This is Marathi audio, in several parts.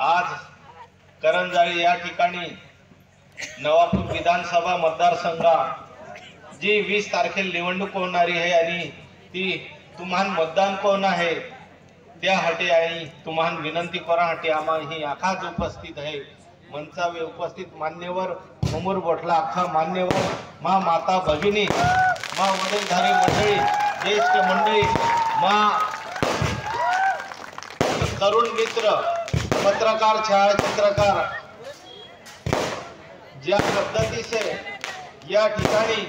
आज करंजाळी या ठिकाणी नवापूर विधानसभा मतदारसंघा जी 20 तारखेला निवडणूक होणारी आहे आणि ती तुम्हान मतदान कोण आहे त्यासाठी आणि तुम्हान विनंती करासाठी आम्ही आखाच उपस्थित आहे। मंचावे उपस्थित मान्यवर उमर बोटला अख्खा मान्यवर मा माता भगिनी मा वडीलधारी मंडळी ज्येष्ठ मंडळी मा तरुण मित्र पत्रकार छायाचित्रकार ज्या पद्धती से या ठिकाणी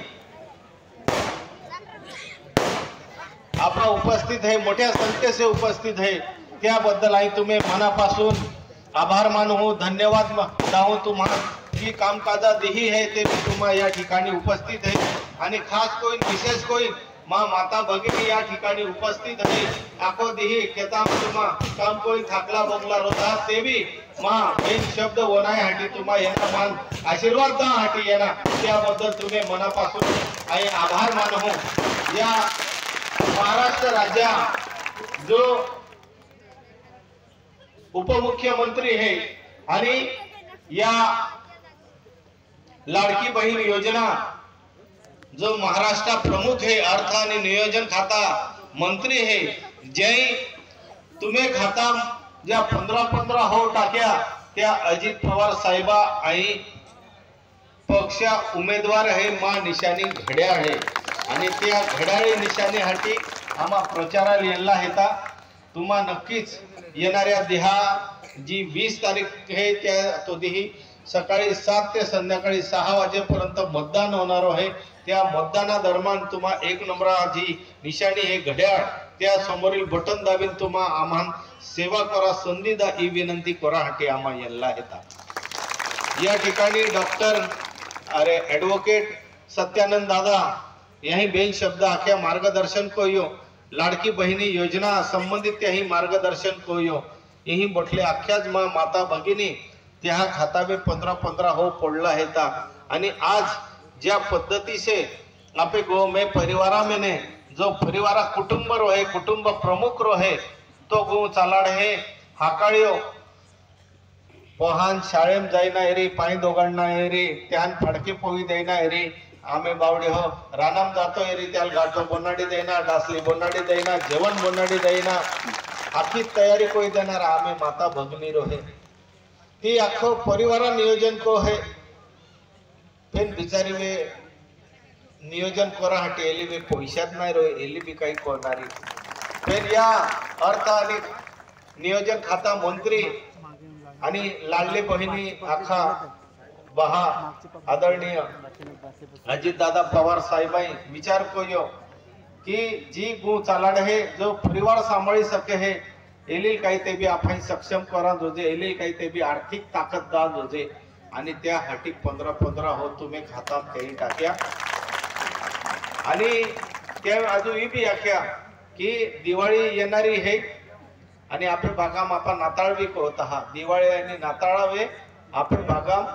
आप उपस्थित है मोठ्या संख्ये से उपस्थित है त्याबद्दल आई तुम्हें मनापासून आभार मानू धन्यवाद दाऊ तुम्हाला जी कामकाजा दिही है ते तुम्हा या ठिकाणी उपस्थित है आणि खास कोई विशेष कोई माँ माता भगिनी या ठिकाणी उपस्थित है आको दिही केताम तुम्हा काम कोई थाकला बंगला रोता ते भी माँ बेन शब्द होनाय हाटी तुम्हा यांना मान आशीर्वाद दा हाटी येना त्याबद्दल तुम्हें मनापासून आई आभार मानू। या महाराष्ट्र राज्य जो उपमुख्यमंत्री है आणि या लाडकी बहीण योजना जो महाराष्ट्र प्रमुख है अर्थ आणि नियोजन खाता मंत्री है जय तुम्हें खाता ज्या 15-15 हो टाक्या त्या अजित पवार साहेबा आई पक्ष उमेदवार है मां निशाणी घड्याळ आहे आणि त्या घड्याळी निशाणी हाटी आम्हा प्रचाराला येला हेता तुम्हा नक्कीच येणाऱ्या दिहा जी 20 तारीख है त्या तो दिही सकाळी 7 ते संध्याकाळी 6 वाजेपर्यंत मतदान होणार आहे। त्या मतदाना दरम्यान तुम्हा एक नंबराची निशाणी हे घड्याळ त्या समोरील बटन दाबीन तुम्हा आम्हान सेवा करा संधी दा ही विनंती करा हाटी आम्हा येला हेता। या ठिकाणी डॉक्टर अरे एडवोकेट सत्यानंद दादा यही बेन शब्द आख्या मार्गदर्शन को यो लाडकी बहिणी योजना संबंधित यही मार्गदर्शन को यो यही बटले आख्याच माँ माता भगिनी त्या खाता में 15-15 हो पडला हेता आणि आज ज्या पद्धती से आपे गो में परिवारा में ने जो परिवारा कुटुंब रहे कुटुंब प्रमुख रहे तो गो चालाड है हाकाळ्यो पोहान शाळेम जायना एरी पाणी दोगाडना एरी त्यान फडके पोई देना एरी आमे बावडे हो रानाम जातो एरी त्याल गाठो बोनाडी देना डासली बोनाडी देना जेवण बोनाडी देना आखी तयारी कोई देणार आमे माता भगिनी रोहे ती आखो परिवारा नियोजन को है पेन बिचारी वे नियोजन करा हटे एली वे पैशात नाही रोय एली बी काही करणारी पेन या अर्थ आणि नियोजन खाता मंत्री आणि लाडली बहिणी आखा बहा आदरणीय अजित दादा पवार साहेबाई विचार कोयो कि जी गु चालाड है जो परिवार सांभाळी सके है एलिल काही ते बी आपण सक्षम करा जोजे एलिल काही ते बी आर्थिक ताकददार जोजे आणि त्या हाटी 15-15 हो तुम्ही खाता काही टाक्या आणि त्या अजूनही बी आख्या की दिवाळी येणारी है आणि आपण बागाम आपण नाताळ बी होत हा दिवाळी आणि नाताळावे आपण बागाम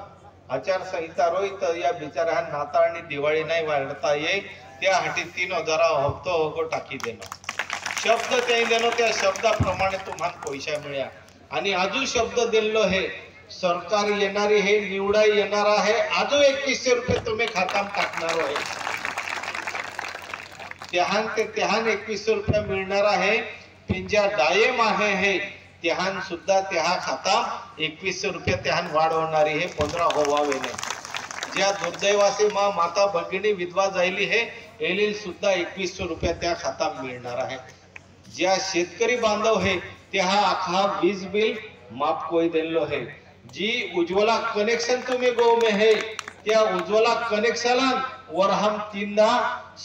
आचारसंहिता रोहित या बिचारा नाताळ आणि दिवाळी नाही वाढता ये त्या हाटी 3000 हप्तो हो टाकी देणं शब्द ते देणं त्या शब्दाप्रमाणे तुम्हाला पैसा मिळ्या आणि आजू शब्द दिलो है सरकार येणारी हे निवडाई येणार आहे आजू 2100 रुपये तुम्ही खाताम टाकणार आहे त्याहान ते त्याहान 2100 रुपये मिळणार आहे पिंजा डायम आहे हे त्याहान सुद्धा त्या खाता 2100 रुपये त्याहान वाढ होणारी हे 15 होवावे ने ज्या दुर्दैवासी माँ माता भगिनी विधवा जायली है एलिल सुद्धा 2100 रुपये त्या खाता मिळणार आहे। ज्या शेतकरी बांधव है त्या आखा वीज बिल माफ कोई दिलो है जी उज्ज्वला कनेक्शन तुम्हें गो में है त्या उज्ज्वला कनेक्शन वर हम 3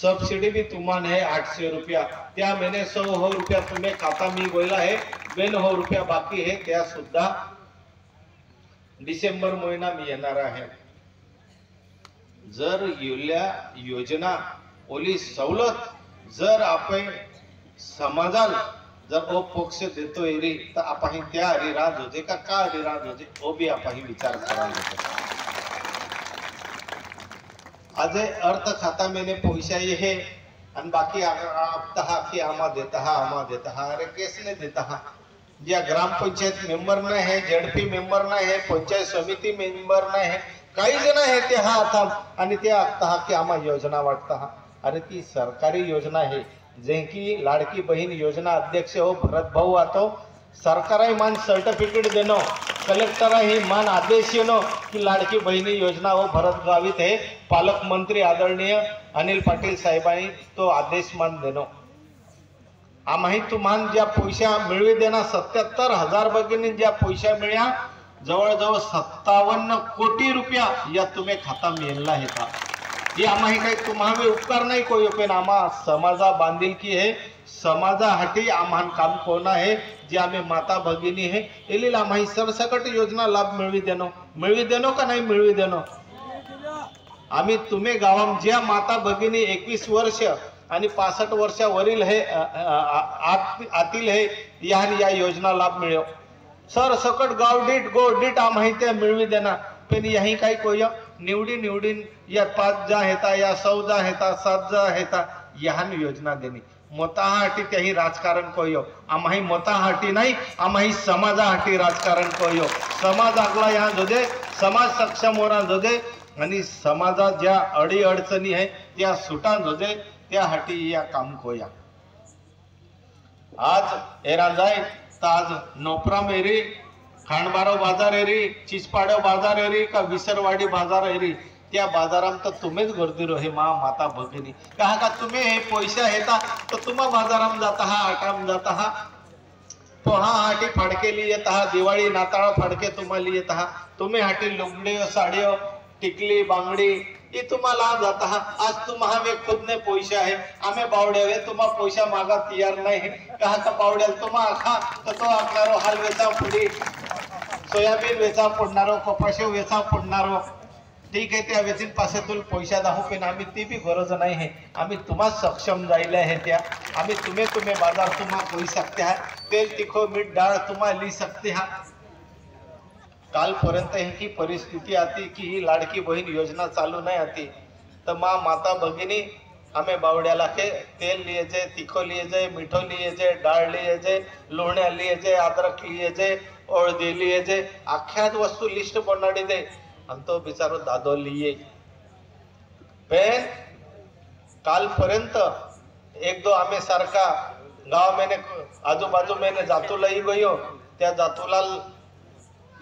सब्सिडी भी तुम्हान है 800 रुपया त्या महीने 100 हो रुपया तुम्हें खाता मी गोयला है 2 हो रुपया बाकी है त्या सुद्धा डिसेंबर महीना मी येणार आहे। जर युल्या योजना ओली सवलत जर आपण समाजाल जर ओ पक्ष देतो एरी तर आपण त्या हरी राज होते का हरी राज होते ओ भी आपण विचार करायला आज अर्थ खाता मैंने पैसा ये है आणि बाकी आपता हा की आमा देता हा अरे कैसे नहीं देता हा ज्या ग्रामपंचायत मेंबर नाही आहे, जेडपी मेंबर नाही आहे, पंचायत समिती मेंबर नाही आहे, काही जण आहे ते हा आता आणि ते आता की आम्हा योजना वाटता हा. अरे ती सरकारी योजना आहे, जे की लाडकी बहीण योजना अध्यक्ष हो भरत भाऊ आतो सरकार मान सर्टिफिकेट देणं, कलेक्टर ही मान आदेश येणं की लाडकी बहिणी योजना हो भरत गावित है, पालकमंत्री आदरणीय अनिल पाटील साहेबांनी तो आदेश मान देणं. आम्ही तुम्हाला ज्या पैसा मिळवी देणार 77,000 भगिनी ज्या पैसा मिळ्या जवळजवळ 57 कोटी रुपया या तुम्ही खाता मिळला आहे का. हे आम्ही काही तुम्हाला उपकार नाही कोई पण आम्हा समाजा बांधिलकी आहे, समाजासाठी आम्हाला काम कोण आहे जे आम्ही माता भगिनी आहे एलिल आम्ही सरसकट योजना लाभ मिळवी देणं का नाही मिळवी देणं. आम्ही तुम्ही गावात ज्या माता भगिनी 21 वर्ष आणि 65 वर्षावरील हे आतील हे या योजना लाभ मिळव सरसकट गाव डीट आम्ही त्या मिळवी देणार. पण यही काही कोई निवडीन या 5 जा हेता या 100 जा हेता 7 जा हेता यहान योजना देणी मताहाटी त्याही राजकारण कोयो. आम्ही मताहाटी नाही, आम्ही समाजाहाटी राजकारण कोयो. समाज आगला या जोदे, समाज सक्षम होणार जोदे आणि समाजात ज्या अडी अडचणी आहे त्या सुटा जोदे त्यासाठी या काम कोया. आज एरा जाय तर आज नोपरा मेरी खांडबारो बाजार एरी, चिचपाड्या बाजार एरी का विसरवाडी बाजार एरी त्या बाजारात तर तुम्हीच गर्दी रो हे माता भगिनी कहा का तुम्ही हे पैसा हेता तर तुम्हा बाजारात जाता हा आटाम जाता हा पोहा हाटी फाडके लिहित हा दिवाळी नाताळ फाडके तुम्हाला लिहित हा तुम्ही हाटी लुगडी साडी टिकली बांगडी ये तुम्हाला जाता हा. आज तुम्हा वे खुद ने पैसा है आम्ही बावड्यावे तुम्हा पैसा मागा तयार नाही कहा का बावड्याला तुम्हा खा तर तो आखणारो हाल वेचा पुढी सोयाबीन वेचा पडणारो कपाशी वेचा पडणारो ठीक आहे त्या व्यक्ती पासे तुला पैसा दाखवू पण आम्ही ती बी गरज नाही आहे. आम्ही तुम्हा सक्षम जायला आहे त्या आम्ही तुम्ही बाजार तुम्हा कोई सकते हा तेल तिखो मीठ डाळ तुम्हा ली सकते हा. कालपर्यंत ही परिस्थिती आती की ही लाडकी बहीण योजना चालू नाही आती तर माता भगिनी आम्ही बावड्याला के तेल लिए जे तिखो लिए जे मिठो लिए जे डाळ लिए जे लोहण्या लिए जे अदरक लिए जे हळदी लिए जे अख्यात वस्तू लिस्ट बनाडी दे आणि तो बिचारो दादो लिए. पण कालपर्यंत एक दो आम्ही सारखा गाव मैंने आजूबाजू मैंने जातूला ही गयो त्या जातूला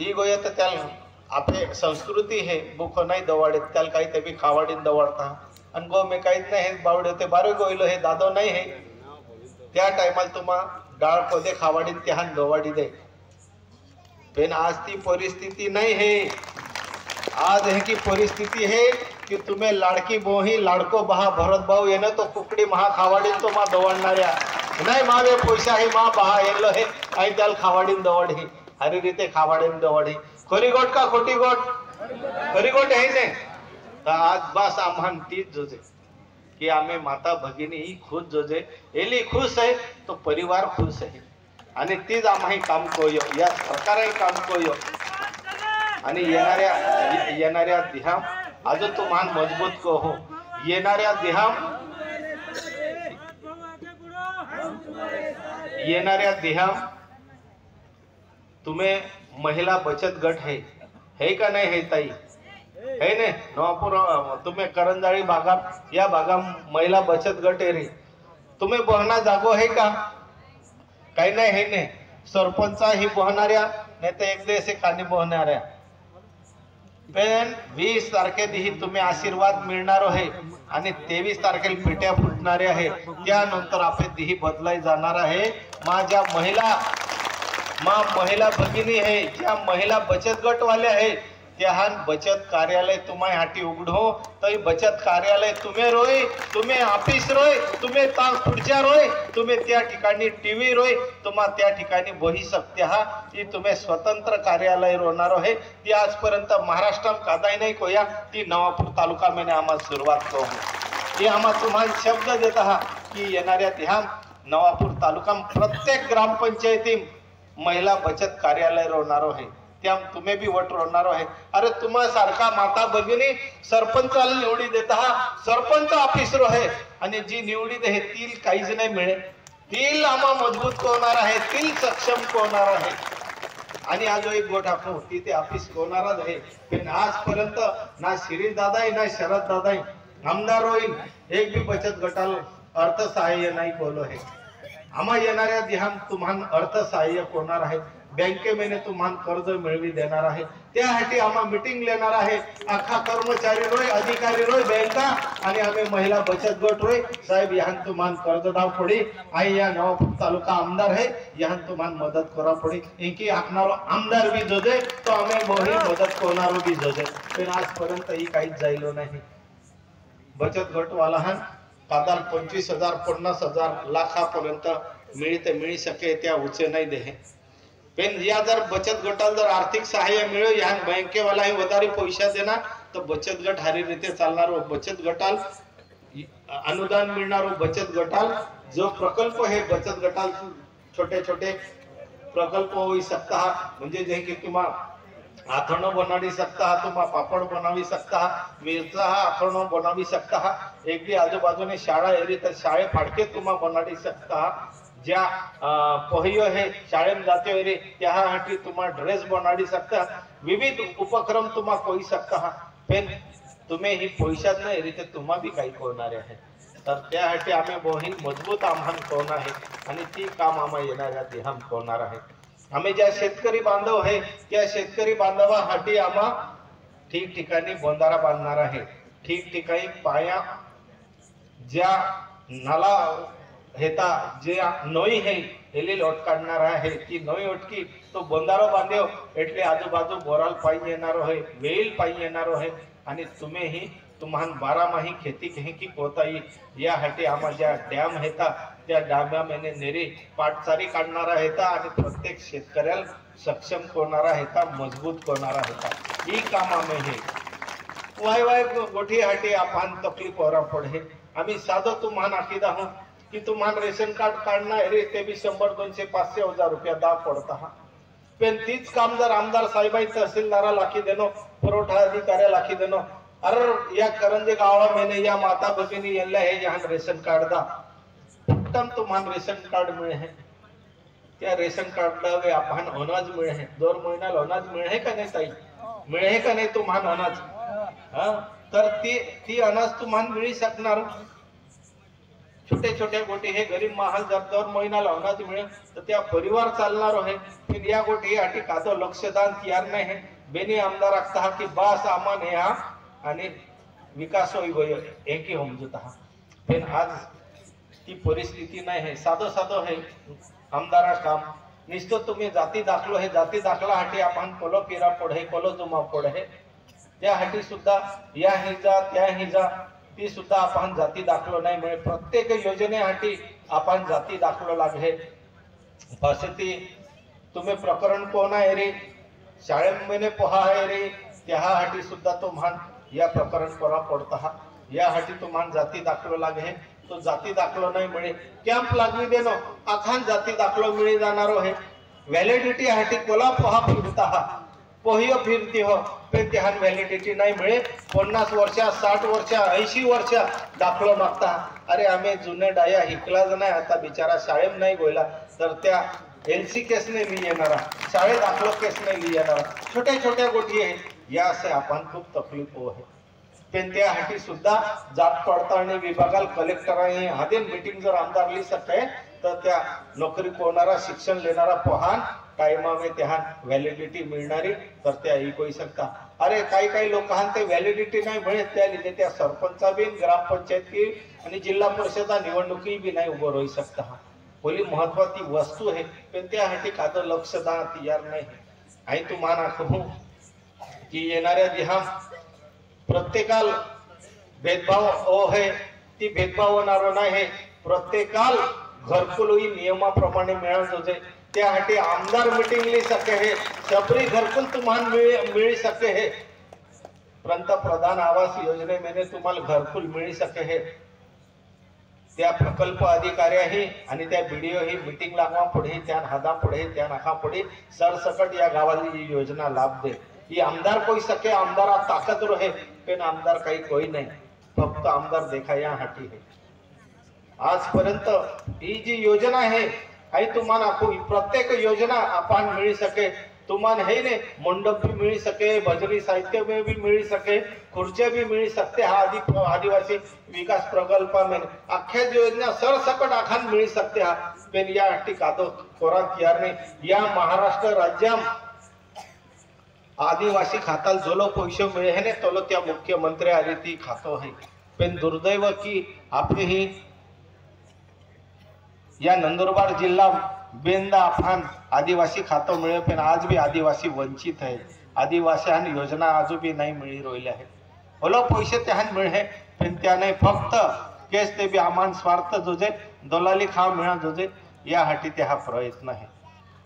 ही गोय तर त्याला आपले संस्कृती हे बुख नाही दवाडीत त्याला काही ते बी खावाडीन दवाडता आणि गो मे काहीच नाही हे बावडे होते बारे गोयलो हे दादो नाही हे त्या टायमाला तुम्हा डाळ पोदे खावाडीन त्याहान दवाडी दे. पण आज ती परिस्थिती नाही हे. आज है की परिस्थिती है की तुम्ही लाडकी बोही लाडको बहा भरत भाऊ येणं तो कुकडी महा खावाडीन तो मा दवाडणाऱ्या नाही मावे पैसा हे मा बहा येलो हे आणि त्याला खावाडीन दवाड हे हरी रीते खावाडीन दवाडी खरी गोट का खोटी गोट खरी गोट है ने. तर आज बस आम्हाला तीच जोजे की आम्ही माता भगिनी ही खुश जोजे एली खुश आहे तो परिवार खुश आहे आणि तीच आम्ही काम कोयो या सरकारही काम कोयो आणि येणाऱ्या दिहाम अजून तो मान मजबूत को हो येणाऱ्या दिहाम तुम्हें महिला बचत गट है का नहीं है ताई है ने नवापूर तुम्हें करंजाळी भागा या भागा महिला बचत गट है रे तुम्हें बहना जागो है का काही नाही है ने सरपंच ही बहणाऱ्या नाही तर एक दिवस कानी बहणाऱ्या पण 20 तारखेदी तुम्ही आशीर्वाद मिळणार आहे आणि 23 तारखेला पेट्या फुटणाऱ्या आहे त्यानंतर आपले दिही बदलाई जाणार आहे. माझ्या महिला भगिनी है ज्या महिला बचत गट वाले है त्या बचत कार्यालय तुम्हारी हाटी उघडो तो बचत कार्यालय तुम्हें रोय तुम्हें ऑफिस रोय तुम्हें पुढच्या रोय तुम्हें त्या ठिकाणी टीव्ही रोय तुम्हा त्या ठिकाणी बही सकते हा. ती तुम्हें स्वतंत्र कार्यालय रोणार है ती आजपर्यंत महाराष्ट्रात कादाई नाही कोया ती नवापूर तालुका मैंने आम्हाला सुरुवात करू ती आम्हाला तुम्हाला शब्द देत हा की येणाऱ्या ध्यान नवापूर तालुका प्रत्येक ग्रामपंचायती महिला बचत कार्यालय रोणार है त्या तुम्हें भी वोट रोणार है. अरे तुम्हा सारखा माता भगिनी सरपंचाला निवडी देता हा सरपंच ऑफिसर है आणि जी निवडी दे ती काहीच नाही मिळे तील आम्हा मजबूत होणार आहे, तील सक्षम होणार आहे. आणि आज एक गोट आपण तिथे ऑफिस होणारच आहे. पण आजपर्यंत ना शिरीष दादा आहे ना शरद दादा आहे आमदार होईल एक भी बचत गटाला अर्थसहाय्य नाही बोलो आहे. आम्हा येणाऱ्या दिहान तुम्हाला अर्थसहाय्य होणार आहे. बँकेमध्ये तुम्हाला कर्ज मिळवी देणार आहे. त्यासाठी आम्हा मीटिंग लेणार आहे. अख्खा कर्मचारी रोय अधिकारी रोय बँका आणि आम्ही महिला बचत गट रोय साहेब यहाँ तुम्हाला कर्ज दाव पडी आई या नवापूर तालुका आमदार है यहाँ तुम्हाला मदत करा पडी इनकी आखणारो आमदार भी जोजे तो आम्ही मोही मदत करणारो भी जोजे. पण आजपर्यंत ही काहीच जायलो नाही. बचत गट वाला हा कादाल 25,000 50,000 लाखापर्यंत मिळते मिळू शके त्या उचे नाही दे. पण या जर बचत गटाला जर आर्थिक सहाय्य मिळो या बँकेवाला ही वधारे पैसा देणार तर बचत गट हारी रीते चालणार. बचत गटाल अनुदान मिळणार. बचत गटाल जो प्रकल्प है बचत गटाल छोटे छोटे प्रकल्प होई सकता म्हणजे जे की तुम्हा आथणो बनावी सकता, तुम्हा पापड़ बनावी सकता, मिरचा आथणो बनावी सकता. एक भी आजूबाजूने शाळा एरी तर शाळे फाडके तुम्हा बनावी सकता. ज्या पहियो है शाळेत जाते रे त्यासाठी तुम्हा ड्रेस बनावी सकता. विविध उपक्रम तुम्हा कोई सकता. पण तुम्ही ही पैशात नाही रीते तुम्हा भी काही करणारे आहे. तर त्यासाठी आम्ही बोही मजबूत आम्हान कोण आहे आणि ती काम आम्हा येणाऱ्या दिहाम करणार आहे. आम्ही ज्या शेतकरी बांधव आहे त्या शेतकरी बांधवासाठी आम्हा ठिकठिकाणी बंधारा बांधणार आहे. ठिकठिकाणी पाया ज्या नाला हेता जे नई है एली लोट काढणार आहे ती नई ओटकी तो बंधारो बांध्यो એટલે आजूबाजू बोराल पाणी येणार आहे वेल पाणी येणार आहे आणि तुम्हीही तुम्हाला 12 माही खेती की होता येईल यासाठी आम्हा ज्या डॅम हेता त्या डॅमाने नेरी पाटचारी काढणारा हेता आणि प्रत्येक शेतकऱ्याला सक्षम करणारा हेता मजबूत करणारा हेता. ही काम आम्ही हे वाय वाय गोठी हाटी आपण तकलीफ होरा पडे. आम्ही साधो तुम्हाला आखीदा हूं कि तुम्हाला रेशन कार्ड काढना रे ते भी 100 200 500 हजार रुपया दा पडता. पण तीच काम जर आमदार साहेबाई तहसीलदारा लाखी देनो पुरवठा अधिकाऱ्या लाखी देनो अरे या करंजे गावा मैंने या माता भगिनी यांना हे यहाँ रेशन कार्ड दा उत्तम तुम्हाला रेशन कार्ड मिळे है. त्या रेशन कार्ड वे आपण अनाज मिळे है 2 महिन्याला अनाज मिळे है का नाही ताई मिळे है का नाही तुम्हाला अनाज तर ती अनाज तुम्हाला मिळू शकणार. छोटे छोटे गोटे हे गरीब महाल जर 2 महिन्याला अनाज मिळेल तर त्या परिवार चालणार आहे. पण या गोटे याठी कादो लक्षदान तयार नाही है. बेनी आमदार आखता की बास आमान हे हा आणि विकास होई एकी समजता. पण आज ती परिस्थिती नाही है. साधो साधो है आमदारा काम निस्तो तुम्ही जाती दाखलो है जाती दाखला हाटी आपण कोलो पिरा पडे कोलो जुमा पडे त्यासाठी सुद्धा या हिजा त्या हिजा ती सुद्धा आपण जाती दाखलो नाही मिळे. प्रत्येक योजनेसाठी आपण जाती दाखलो लागले. ती तुम्ही प्रकरण कोण आहे रे शाळेमध्ये पोहा आहे रे त्यासाठी सुद्धा तुम्हाला या प्रकरण कोणा पडता यासाठी तुम्हाला जाती दाखलो लागे. तो जाती दाखलो नाही मिळे कॅम्प लागवी देनो आखान जाती दाखलो मिळे जाणार आहे. व्हॅलिडिटी साठी कोला पोहा फिरता पोहियो फिरती हो पण त्याहान व्हॅलिडिटी नाही मिळे. 50 वर्ष 60 वर्ष 80 वर्ष दाखलो मागता. अरे आम्ही जुने डाया हिकलाच नाही आता बिचारा शाळेत नाही गोयला तर त्या एलसी केस ने ली येणारा शाळे दाखलो केस ने ली येणारा छोट्या छोट्या गोष्टी आहे या असे आपण खूप तकलीफ हो आहे. पण त्यासाठी सुद्धा जात पडताळणी विभागाला कलेक्टरांनी हादेन मीटिंग जर आमदार ली सके तर त्या नोकरी कोणारा शिक्षण लेणारा पोहान टाइमा में त्याहान व्हॅलिडिटी मिळणारी तर त्या ही कोई सकता. अरे काही लोकांना ते व्हॅलिडिटी नाही मिळत त्या लिहिले त्या सरपंचा बी ग्रामपंचायत की आणि जिल्हा परिषदा निवडणुकी बी नाही उभं राहू शकता. पहिली महत्वाची वस्तू आहे पण त्यासाठी कादो लक्ष दा तयार नाही. आणि तुम्हाला कहू की येणाऱ्या दिहा प्रत्येकाल भेदभाव ओ है ती भेदभाव होणार नाही. प्रत्येकाल घरकुल ही नियमाप्रमाणे मिळाल जोजे त्यासाठी आमदार मीटिंग ली सके है सबरी घरकुल तुम्हाला मिळू सके है. पंतप्रधान आवास योजनेमध्ये तुम्हाला घरकुल मिळू सके है. त्या प्रकल्प अधिकाऱ्याही आणि त्या बीडीओ ही मीटिंग लागवा पुढे त्या हादा पुढे त्या नाका पुढे सरसकट या गावाला ही योजना लाभ दे. ही आमदार कोई सके आमदार ताकत रहे पण आमदार काही कोई नाही फक्त आमदार देखा या हाटी है. आजपर्यंत ही जी योजना आहे आई तुम्हाला प्रत्येक योजना आपण मिळू सके, तुम्हाला हे ने मंडप भी मिल सके, भजनी साहित्य में भी मिल सके, खुर्चे भी मिल सकते हा आदिवासी विकास प्रकल्प में अख्ख्या योजना सरसकट आखान मिल सकते हा पण या कादो कोरात यारने या महाराष्ट्र राज्याम आदिवासी खाताल जोलो पैसे मिळे है तोलो त्या मुख्यमंत्री आली ती खातो है पण दुर्दैव की आपली ही या नंदुरबार जिल्हा बेंदा अफान आदिवासी खातो मिळे पण आज भी आदिवासी वंचित है, आदिवासी योजना आजू भी नहीं मिली रोइले है, बोलो पैसे त्यान मिळे पण त्याने फक्त केस ते भी आमान स्वार्थ जोजे दलाली खाव मिळा जोजे या हाटी ते हा प्रयत्न है।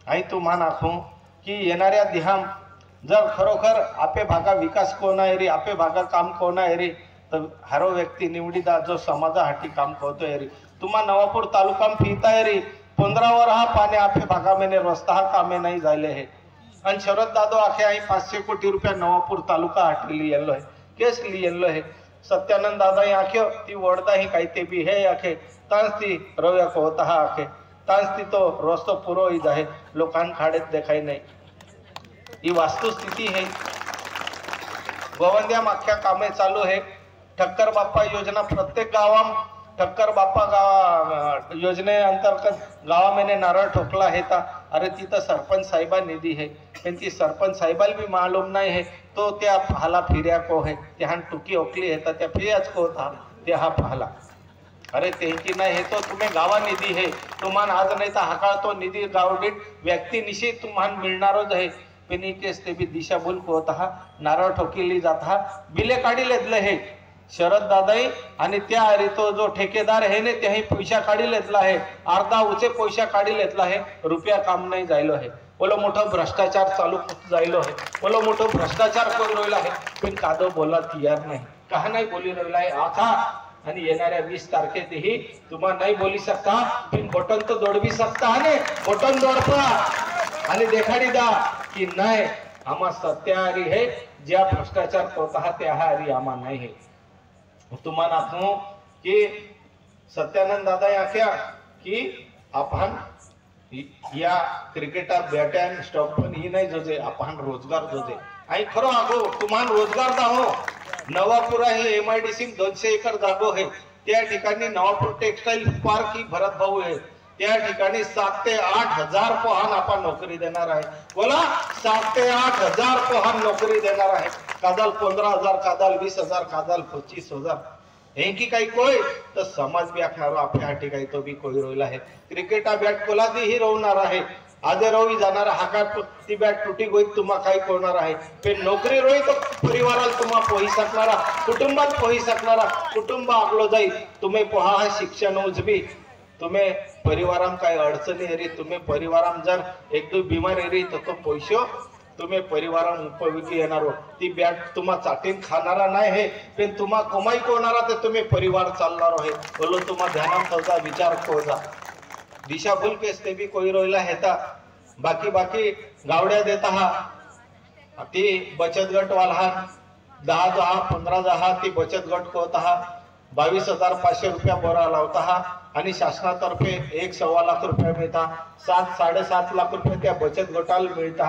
आई तुम्हा नाखू की येणाऱ्या दिहाम जर खरोखर आपे भागा विकास कोणा एरी आपे भागा काम कोणा एरी तर हरो व्यक्ती निवडीदा जो समाजा हाटी काम करतो एरी तुम्हा नवापूर तालुका फिरता एरी 15 वर हा पाणी आपे भागा में रस्ता हा कामे नहीं जायले है आणि शरद दादो आखे आई 500 कोटी रुपया नवापूर तालुका हाटी लियलो है, केस लियलो है। सत्यानंद दादा आखे ती वडदा ही काही ते भी है आखे तांस ती रव्या को होता हा आखे तांस ती तो रस्तो पुरो ही जाहे लोकांन खाडेत देखाई नाही, ही वास्तुस्थिती है। गोवंद्या माख्या कामे चालू है, ठक्कर बाप्पा योजना प्रत्येक गावाम ठक्कर बाप्पा गावा योजने अंतर्गत गावा में नारळ ठोकला है ता अरे तिथं सरपंच साहिबा निधी है पण ती सरपंच साहिबाल भी मालूम नहीं है तो त्या पहाला फिर्या को है त्यान टुकी ओकली है त्या फिर्याच को था ते हा पहाला अरे तेची नाही है तो तुम्हें गावा निधी है तुम्हान आज नहीं था हकाळ तो निधी गावडीत व्यक्ती निशी तुम्हान मिळणारच है पण केस ते भी दिशाभूल को होता नारळ ठोकीली जाता बिले काढी लेतले है शरद दादाई आणि त्या तो जो ठेकेदार है ने त्याही पैसा काढी लेतला है अर्धा उचे पैसा काढी लेतला है रुपया काम नहीं जायलो है बोलो मोठो भ्रष्टाचार चालू जायलो है बोलो मोठो भ्रष्टाचार करू राहिला है पण कादो बोला तयार नाही कहा नाही बोली राहिला है आखा आणि येणाऱ्या 20 तारखेतही तुम्हा नाही बोली सकता पण बटन तो दौडवी सकता है ने बटन दौडपा आणि देखाडी दा की नाही आम्हा सत्याहारी है ज्या भ्रष्टाचार होता त्या हारी आम्हा नाही है। तुम्हाला सांगू की सत्यानंद दादा आख्या की आपण या क्रिकेटर बॅटॅन स्टॉक पण ही नाही जोजे आपण रोजगार जोजे आई खरो आगो तुम्हाला रोजगार दाहो नवापुरा ही MIDC 200 एकर जागो है त्या ठिकाणी नवापूर टेक्सटाइल पार्क ही भरत भाऊ है त्या ठिकाणी 7 ते 8 हजार पोहान आपण नोकरी देणार आहे बोला 7 ते 8 हजार पोहान नोकरी देणार आहे कादाल 15,000 कादाल 20,000 कादाल 25,000 हे की काही कोई तर समाज भी आखणार आपल्या ठिकाणी तो भी कोई रोइला है क्रिकेटा बॅट कोला दी ही रोवणार आहे आजे रोवी जाणार हाकात ती बॅट तुटी गोई तुम्हा काही कोणार आहे पण नोकरी रोई तो परिवाराला तुम्हा पोही सकणारा कुटुंबात पोही सकणारा कुटुंब आगलो जाई तुम्ही पोहा शिक्षण उजबी तुम्हें परिवाराम काय अडचणी एरी तुम्हें परिवाराम जर एक दो बीमार एरी तो पैसो तुम्हें परिवाराम उपयोगी येणार ती बॅट तुम्हा चाटीन खाणारा नाही है पण तुम्हा कमाई कोणारा ते तुम्हें परिवार चालणार है बोलो तुम्हा ध्यानाम तसा विचार कोजा दिशाभूल केस ते भी कोई रोइला हेता बाकी बाकी गावड्या देता हा ती बचत गट वाला 10-15 ती बचत गट को होता 22,500 रुपया बोरा लावता हा आणि शासनातर्फे 1.25 लाख रुपये मिळता 7-7.5 लाख रुपये त्या बचत गटाला मिळता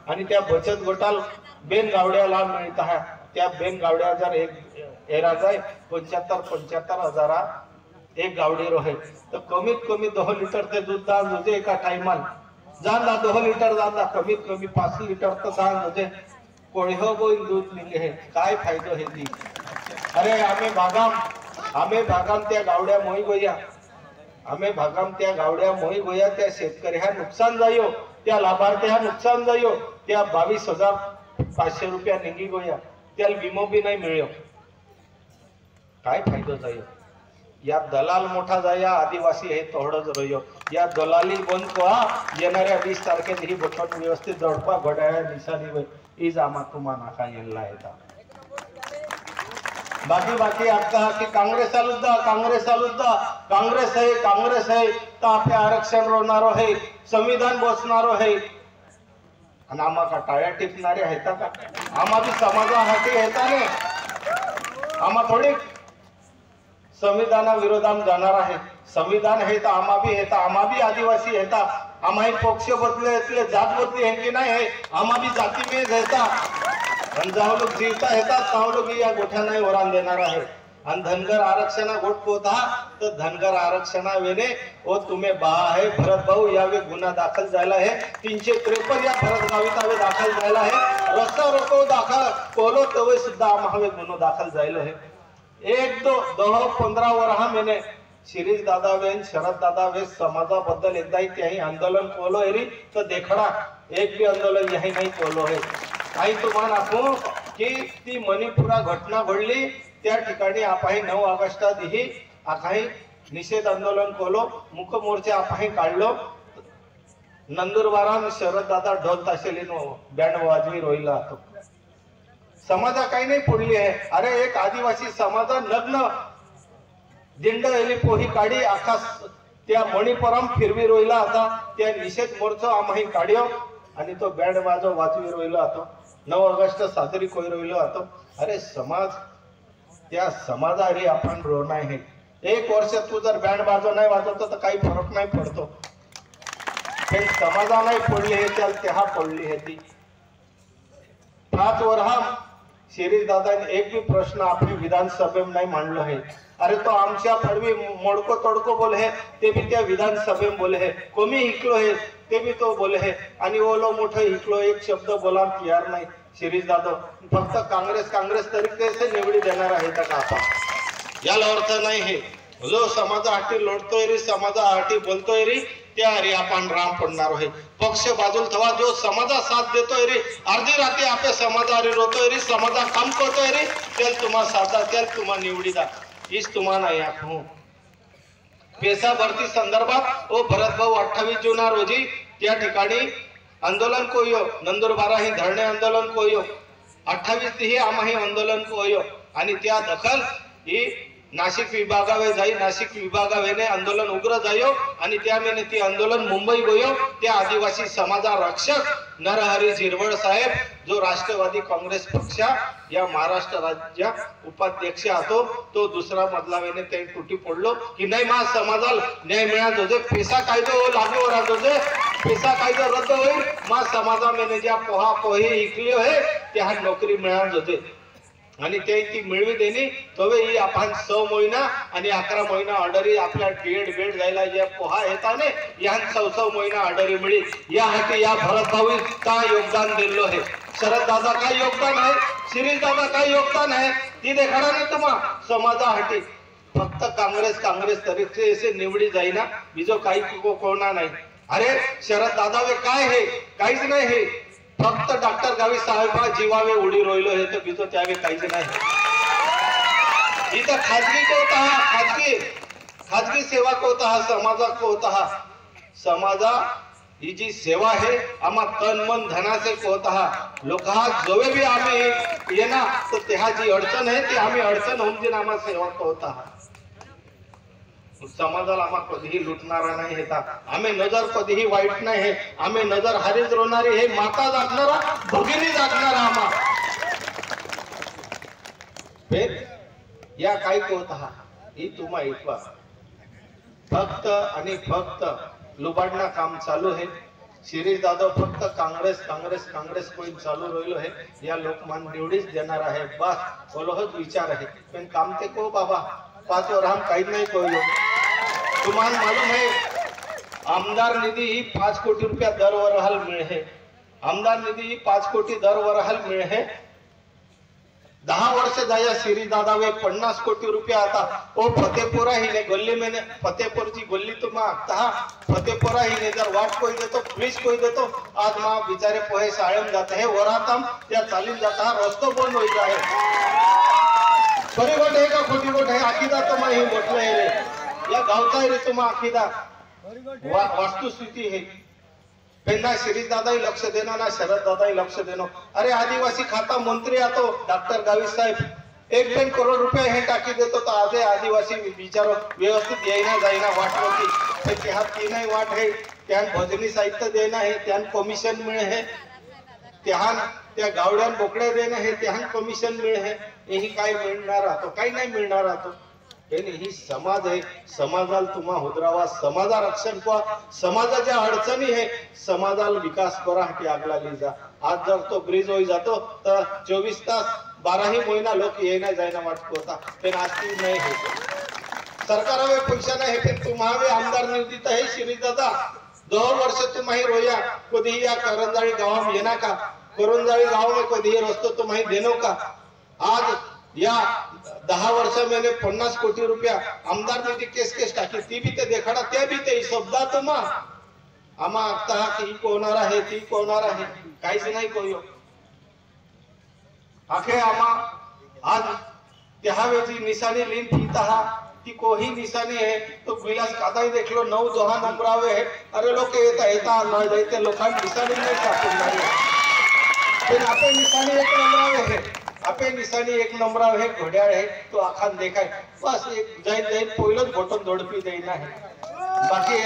आणि त्या बचत गटाला बेन गावड्याला मिळता त्या बेन गावड्या जर एक एरा जाय 75 हजारा एक गावडी रोहे तर कमीत कमी 2 लिटर ते दूध दान म्हणजे एका टाइमाल जांदा 2 लिटर जांदा कमीत कमी 5 लिटर तर दान म्हणजे कोळहो गोई दूध निघे है काय फायदो है ती अरे आम्ही भागाम त्या गावड्या मोही गोया आम्ही भागाम त्या गावड्या मोही गोया त्या शेतकरी हा नुकसान जायो त्या लाभार्थी हा नुकसान जायो त्या 22,500 रुपया निघी गोया त्याला विमो भी नाही मिळ्यो काय फायदो जायो या दलाल मोठा जाया आदिवासी हे तोडच रयो या दलाली बंद करा येणाऱ्या 20 तारखेला ही बटन व्यवस्थित जोडपा घड्याळ्या निशाणी इज आम्हा तुम्हाला नाका येला येता बाकी आपका कि कांग्रेस है तो आपे आरक्षण रोवणारो है संविधान बसणारो है आणि आम्हा का टाळ्या टिपणारे आहेत का आम्हा भी समाजासाठी येता ने आम्हा थोडी संविधानाविरोधात जाणार आहे. संविधान हे तर आम्हा बी आदिवासी हे तर आम्हाही पक्ष बदले इथले जात बदली है की नाही है आम्हा बी जाती में रहता आणि जाऊ लोक जीवता हेता ताऊ लोक या गोठ्या नाही ओरान देणार आहे. आणि धनगर आरक्षणा गोट पोता तर धनगर आरक्षणा वेने ओ तुम्ही बा आहे भरत भाऊ यावे गुन्हा दाखल झाला आहे. 353 या भरत गावीत आवे दाखल झाला आहे. रस्ता रोको दाखल कोलो तवे सुद्धा आम्हावे गुन्हा दाखल झाला आहे. 1 2 10 15 वर्ष मैंने शिरीष दादा वेन शरद दादा वे समाजाबद्दल एकदा त्याही आंदोलन कोलो हेरी तर देखडा एक भी आंदोलन यही नाही कोलो है. आई तुम्हाला दाखवू की ती मणिपुरा घटना घडली त्या ठिकाणी आपण 9 ऑगस्टात ही आखाई निषेध आंदोलन कोलो मुख मोर्चा आपण काढलो. नंदुरबारान शरद दादा ढोल ताशेलीन बँड वाजवी रोईला होतो. समाजा काही नाही पडली आहे. अरे एक आदिवासी समाजा लग्न दिंड एली पोही काढी आकाश त्या मणिपुरम फिरवी रोईला होता. त्या निषेध मोर्चा आम्ही काढ्यो आणि तो बँड वाजवी रोईला होतो. 9 ऑगस्ट साजरी कोई रोईलो होतो. अरे समाज त्या समाजारी आपण रोना आहे. 1 वर्ष तू जर बँड बाजो नाही वाजवतो तर काही फरक नाही पडतो. पण समाजा नाही पडली हे त्याला तेहा पडली आहे ती 5 वर्ष शिरीष दादाने एक भी प्रश्न आपली विधानसभेत नाही मांडलो आहे. अरे तो आमच्या पडवी मोडको तोडको बोले है ते भी त्या विधानसभेत बोले है. कोमी हिकलो है ते भी तो बोले है आणि ओलो मोठं हिकलो एक शब्द बोला तयार नाही. शिरीष दादा फक्त काँग्रेस तरीके से निवडी देणार आहे का आपण याला अर्थ नाही है. जो समाजासाठी लढतोय रे समाजासाठी बोलतोय रे त्या रे आपण राम पडणार आहे. पक्ष बाजूल थवा जो समाजा साथ देतोय रे अर्धी रात्री आपल्या समाजारी रोतोय रे समाजा काम करतोय रे तेल तुम्हा साधा तेल तुम्हा निवडीदा इस तुम्हाला या पैसा भरती संदर्भात ओ भरत भाऊ 28 जून रोजी त्या ठिकाणी आंदोलन कोयो नंदुरबारा ही धरणे आंदोलन कोयो 28 ही आम्ही आंदोलन कोयो आणि त्या दखल ही नाशिक विभागावे जाई. नाशिक विभागावेने आंदोलन उग्र जायो आणि त्या महिने ती आंदोलन मुंबई गोयो. त्या आदिवासी समाजा रक्षक नरहरी झिरवळ साहेब जो राष्ट्रवादी काँग्रेस पक्ष या महाराष्ट्र राज्य उपाध्यक्ष आतो तो दुसरा मधला वेने ते तुटी पडलो की नाही मा समाजाला न्याय मिळाला जो पैसा कायदो लागू राहतो जे पैसा कायदो रद्द होईल मा समाजा मेने ज्या पोहा पोही इकली आहे त्या नोकरी मिळाल जो आणि ते ती मिळवी देणी तोवे ही आपण 6 महिना आणि 11 महिना ऑर्डरी आपल्या डीएड बेड जायला जे पोहा येताने या 6 महिना ऑर्डरी मिळी. यासाठी या भरत भाऊ का योगदान दिलो आहे. शरद दादा का योगदान आहे. शिरीष दादा का योगदान आहे. ती देखाडा नाही तुम्हा समाजासाठी फक्त काँग्रेस तरीके से निवडी जाईना बीजो काही कोणा नाही. अरे शरद दादा वे काय है काहीच नाही है. फक्त डॉक्टर गावी साहेबा जीवावे उडी रोयलो हे तर बितो त्यावे काहीच नाही. इथं खाजगी को होता हा खाजगी सेवा को होता हा समाजा को होता हा समाजा ही जी सेवा है आम्हा तन मन धनाचे को होता हा लोक हा जोवे भी आम्ही येना तर त्या जी अडचण आहे ती आम्ही अडचण होऊन जी आम्हा सेवा को होता हा समाजाला आम्हा कधीही लुटणारा नाही हेता. आम्ही नजर कधीही वाईट नाही है. आम्ही नजर हरीच रोवणारी हे माता जागणारा भगिनी जागणारा आम्हा या काही होत हा ही तुम्हा ऐकवा फक्त आणि फक्त लुबाडणं काम चालू आहे. शिरीष दादा फक्त काँग्रेस कोई चालू रोइलो है या लोकमान निवडीच देणार आहे बस बोलोच विचार आहे. पण काम ते को बाबा 5 वर्ष हम काही नाही कोयो. तुम्हाला मालूम है आमदार निधी ही 5 कोटी रुपया दर वर्षाल मिळे है. आमदार निधी ही 5 कोटी दर वर्षाल मिळे है. 10 वर्ष जाया शिरीष दादा वे 50 कोटी रुपया आता ओ फतेपुरा ही ने गल्ली में फतेपुर जी गल्ली तो मा आता फतेपुरा ही ने जर वाट कोई देतो पुलिस कोई देतो आज मा बिचारे पोहे साळम जाते है वरातम त्या चालीन जाता रस्तो बंद होई जाए. खरी गोट आहे का खोटी गोट आहे आखीदा तो मा ही म्हटलं आहे रे या गावचा रे तुम्हा आखीदा वास्तुस्थिती है. पेन्ना शिरीष दादाही लक्ष देना ना शरद दादाही लक्ष देनो. अरे आदिवासी खाता मंत्री आतो डॉक्टर गावी साहेब 1-2 करोड रुपये हे टाकी देतो तर आज आदिवासी बिचारो व्यवस्थित येईना जाईना वाट होती ते हात तीनही वाट है. त्यान भजनी साहित्य देना है त्यान कमिशन मिळे है त्या गावड्यान बोकड्या देणं हे त्यान कमिशन मिळे है. यही काय मिळणार राहतो काही नाही मिळणार राहतो. ही समाज आहे, समाजाला तुम्हा उधरावा, समाजा रक्षण करा, समाजाच्या अडचणी आहे, समाजाला विकास करासाठी आगला लिजा. आज जर तो ब्रिज होई जातो तर 24 तास 12ही महिना लोक येणं जायना वाटत होता, पण आज ती नाही है. सरकारावे पैसा नाही है, पण तुम्हावे आमदार निवडीत आहे शिरीष दादा. 2 वर्ष तुम्ही रोया कधी या करंजाळी गावात येणार का? करंजाळी गाव में कधी रस्तो तुम्ही देनो का? आज या 10 वर्ष मैंने 50 कोटी रुपया आमदार निधी केस टाकी, ती भी ते देखाडा, त्या भी ते शब्दा तुम्हा आम्हा आता की कोणार आहे, ती कोणार आहे, काहीच नाही कोई. आखे आम्हा आज त्यावेळी निशाणी लिन पीता ती कोही निशाणी है तो विलास कादाई देख लो 9 दोहा नंबरावे है. अरे लोक येता न जाते लोकांना निशाणी नाही टाकून नाही, पण आपण निशाणी 1 नंबरावे है, आपे निशाणी 1 नंबरावे है. घड्याळ है तो आखान देखाय, बस एक जाईन पहिलंच बटन दडपी देईन आहे, बाकी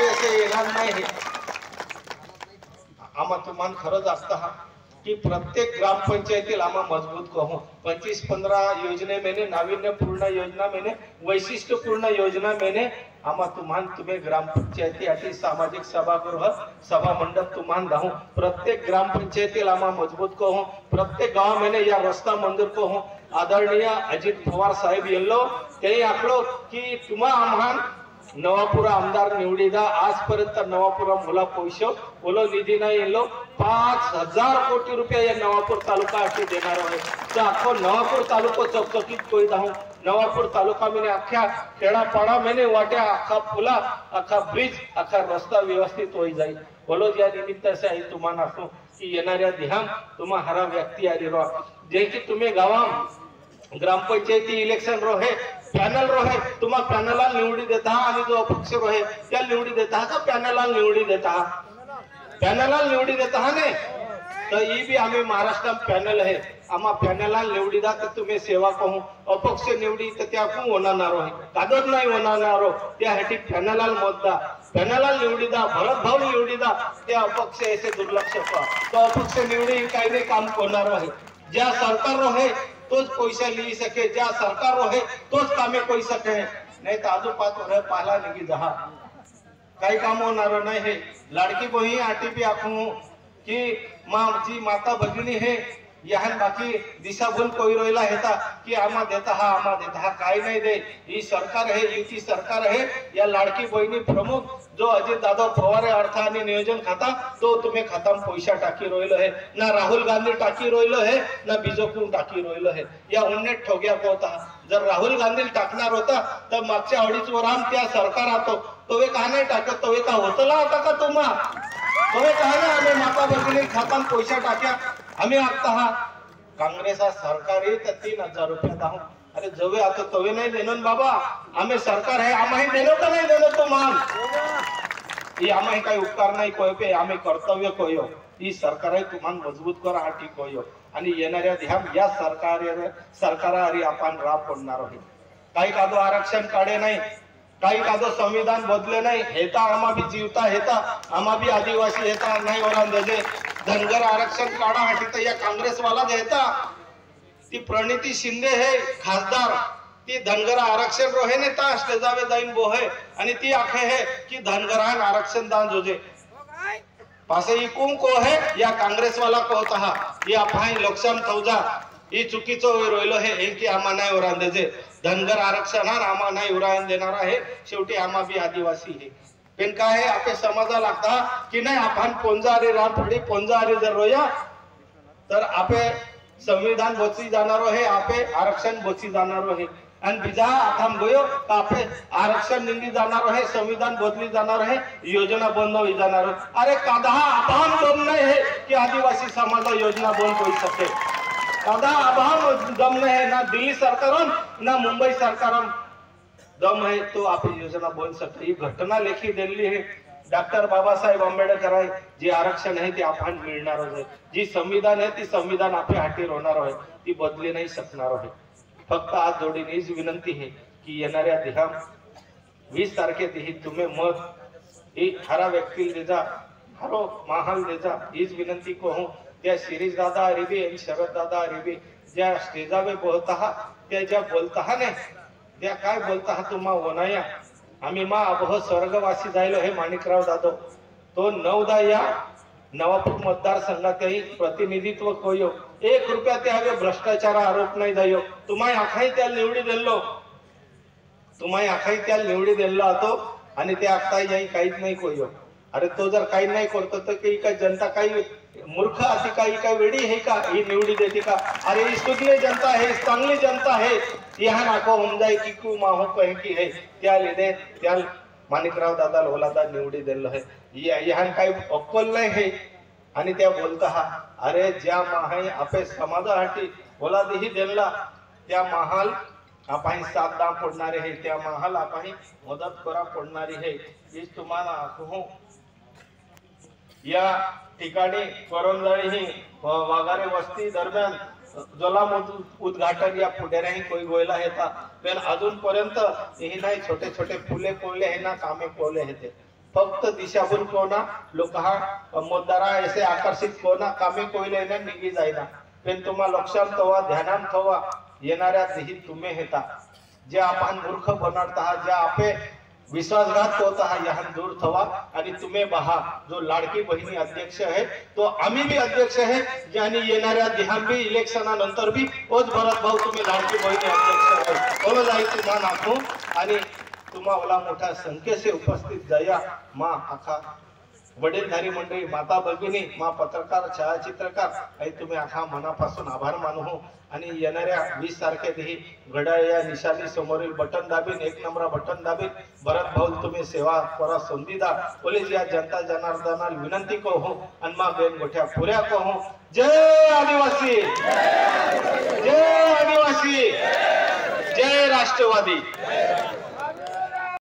असे येणार नाही. आम्हा तुम्हाला खरंच असता की प्रत्येक ग्रामपंचायतीला आम्हा मजबूत करू. 25-15 योजने मैंने नाविन्यपूर्ण योजना मैंने वैशिष्ट्यपूर्ण योजना मैंने आम्हा तुम्ही ग्रामपंचायती सामाजिक सभागृह सभा मंडप तुम्हाला दाहू. प्रत्येक ग्रामपंचायतीला आम्हा मजबूत करू. प्रत्येक गाव मैंने या रस्ता मंजूर करू. आदरणीय अजित पवार साहेब येल्लो ते आखलो की तुम्हा आम्हा नवापुरा आमदार निवडी दा. आजपर्यंत नवापुरा मुला पैसे बोलो निधी नाही येलो. 5000 कोटी रुपया या नवापूर तालुका अशी देणार आहे. तर अख्खो नवापूर तालुको चकचकीत कोई दाहू. नवापूर तालुका मैंने अख्ख्या खेडापाडा मैंने वाट्या अख्खा फुला अख्खा ब्रिज अख्खा रस्ता व्यवस्थित होई जाईल. बोलो या निमित्त असे आहे तुम्हाला असो की येणाऱ्या दिहाम तुम्हा हरा व्यक्ती आली रो जे की तुम्ही गावा ग्रामपंचायती इलेक्शन रोहे पॅनल रोहे तुम्हा पॅनलला निवडी देता आणि जो अपक्ष रोहे त्या निवडी देता का पॅनलला निवडी देता? पॅनलला निवडी देता हा ने. तर ही भी आम्ही महाराष्ट्रात पॅनल आहे, आम्हा पॅनलला निवडी दा तर तुम्ही सेवा कहू. अपक्ष निवडी तर त्या कोण होणार आहे, कागद नाही होणार, त्यासाठी पॅनलला मत दा, पॅनलला निवडी दा, भरत भाऊ निवडी दा. त्या अपक्ष असे दुर्लक्ष करा, तो अपक्ष निवडी काही नाही काम करणार आहे. ज्या सरकार रोहे तोच पैसा ली सके, ज्या सरकार रोहे तोच कामे कोई सके, नाही तर आजूपात पाला निघी जहा काही काम होणार नाही. हे लाडकी बही आटीपी आखू की जी माता भगिनी है यहां बाकी दिशाभूल कोई रोयला हेता की आम्हा देता हा काही नाही दे. ही सरकार है, युती सरकार है. या लाडकी बहिणी प्रमुख जो अजित दादा पवार अर्थ आणि नियोजन खाता तो तुम्ही खाता पैसा टाकी रोयलो है. ना राहुल गांधी टाकी रोयलो है, ना बीजो कोण टाकी रोयलो है. या उन्नेट ठोग्या होता. जर राहुल गांधी टाकणार होता तर मागच्या 2.5 वर्षां त्या सरकार आतो तो वे का नाही टाकत, तो वे का होतला होता का तुम्हा, तो वे का ना आम्ही माता भगिनी खातान पैसा टाक्या आम्ही आता हा काँग्रेस सरकारी तर 3000 रुपये दाहू. अरे जवे आता तवे नाही देनो बाबा, आम्ही सरकार आहे आम्ही देनो का नाही देनो तुम्हाला? ही आम्ही काही उपकार नाही कोय पे, आम्ही कर्तव्य कोयो. ही सरकार आहे तुम्हाला मजबूत करा हा ठीक कोयो. आणि येणाऱ्या ध्यान या सरकारारी आपण राब पडणार आहे. काही कादो आरक्षण काढे नाही, काही कादो संविधान बदले नाही. हेता आम्हा भी जीवता हेता आम्हा भी आदिवासी हेता नाही ओरान देजे. धनगर आरक्षण काढा हाटी तर या काँग्रेस वाला देता. ती प्रणिती शिंदे है खासदार, ती धनगर आरक्षण रोहे नेता असले जावे जाईन बोहे आणि ती आखे है की धनगरान आरक्षण दान जोजे पासे ही कोण को है या काँग्रेस वाला को होता हा. ही आपण लोकशान तौजा ही चुकीचं रोयलो है हे की आम्हा नाही उरान देजे. धनगर आरक्षण हा आम्हा नाही उरान देणार आहे. शेवटी आम्हा भी आदिवासी है. पण काय है आपे समाजा लागता की नाही आपण पोंजारी रामफडी पोंजारी जर रोया तर आपे संविधान बोची जाणार है, आपे आरक्षण बोची जाणार है. आणि बिजा आता गयो आपे आरक्षण निघी जाणार है, संविधान बदली जाणार है, योजना बंद होई जाणार. अरे कादा आभाम दम नहीं है कि आदिवासी समाज योजना बंद होई सके. कादा आभाम दम नहीं है, ना दिल्ली सरकार ना मुंबई सरकार दम है तो आप योजना बन सकते. ही घटना लेखी दिल्ली है डॉक्टर बाबासाहेब आंबेडकर आहे. जे आरक्षण आहे ते आपण मिळणार आहे, जी संविधान आहे ती संविधान आपल्या हाती होणार आहे, ती बदली नाही शकणार आहे. फक्त आज जोडीने हीच विनंती है की येणाऱ्या दिहाम 20 तारखे तुम्ही मत ही हरा व्यक्ती देजा, हरो महाल देजा. हीच विनंती कहूँ त्या शिरीष दादा अरिबी आणि शरद दादा अरिबी ज्या स्टेजावे बोलता त्या ज्या बोलता ने त्या काय बोलता हा तुम्हा वनाया आम्ही मा अभह स्वर्गवासी जायलो हे माणिकराव जाधव तो 9दा या नवापूर मतदारसंघातही प्रतिनिधित्व कोयो 1 रुपया ते हवे भ्रष्टाचार आरोप नाही जायो तुम्हाला आखाई त्या निवडी दिलो तुम्हाला आखाई त्या निवडी दिलो आतो आणि ते आता याई काहीच नाही कोयो अरे तो जर काही नाही करतो तर काही काय जनता काही मूर्ख अशी काही वेडी है का ही निवडी देते का अरे ही सुगली जनता है चांगली जनता है यहाँ नाको होऊन जाए की कु माहो कहे की है त्या लिदे त्या माणिकराव दादा लोलादा निवडी दिलो है यहाँ काही अक्कल नाही है आणि त्या बोलता हा अरे ज्या माहाई आपे समाजासाठी ओलादीही दिला त्या महाल आपण साथ दाम फोडणारे है त्या महाल आपण मदत करा फोडणारी है हीच तुम्हाला कहूं या ठिकाणी करंजाळी ही वाघारे वस्ती दरम्यान जलामूत उद्घाटन या पुढेही कोई गोयला हेता पण अजूनपर्यंत हे नाही छोटे छोटे फुले कोले हे ना कामे कोले हेते फक्त दिशाभूल कोणा लोक हा मतदारा ऐसे आकर्षित कोणा कामे कोयले ना निघी जाईना पण तुम्हा लक्षात ठेवा ध्यानात ठेवा येणाऱ्या दिही तुम्ही हेता जे आपण मूर्ख बनवता ज्या आपे विश्वासघात होता हा यहाँ दूर थवा आणि तुम्ही बहा जो लाडकी बहिणी अध्यक्ष है तो आम्ही भी अध्यक्ष है ज्यांनी येणाऱ्या दिहान भी इलेक्शनानंतर भी ओच भरत भाऊ तुम्ही लाडकी बहिणी अध्यक्ष है बोलो जाई तुम्हा नाखू आणि तुम्हा ओला मोठ्या संख्येने उपस्थित जाया मा आखा वडीलधारी मंडळी माता भगिनी मा पत्रकार छायाचित्रकार आणि तुम्ही आखा मनापासून आभार मानू हो आणि येणाऱ्या 20 तारखेतही घड्याळ या निशाणी समोरील बटन दाबीन 1 नंबर बटन दाबीन भरत भाऊ तुम्ही सेवा करा संधीदा पोलीस या जनता जनार्दनाला विनंती कहो आणि मा बेन गोठ्या पुऱ्या कहो जय आदिवासी जय आदिवासी जय राष्ट्रवादी।